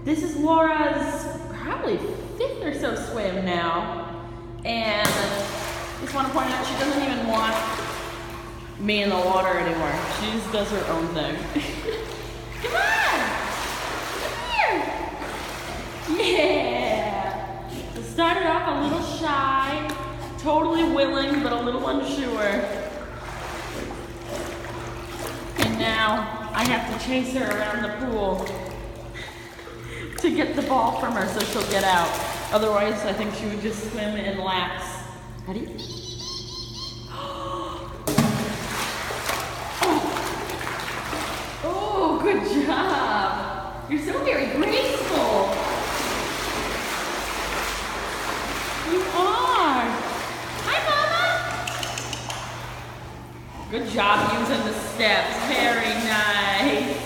This is Laura's probably 5th or so swim now. And I just want to point out she doesn't even want me in the water anymore. She just does her own thing. Come on! Come here! Yeah! So started off a little shy, totally willing, but a little unsure. And now I have to chase her around the pool to get the ball from her so she'll get out. Otherwise, I think she would just swim in laps. Ready? Oh, good job. You're so very graceful. You are. Hi, Mama. Good job using the steps. Very nice.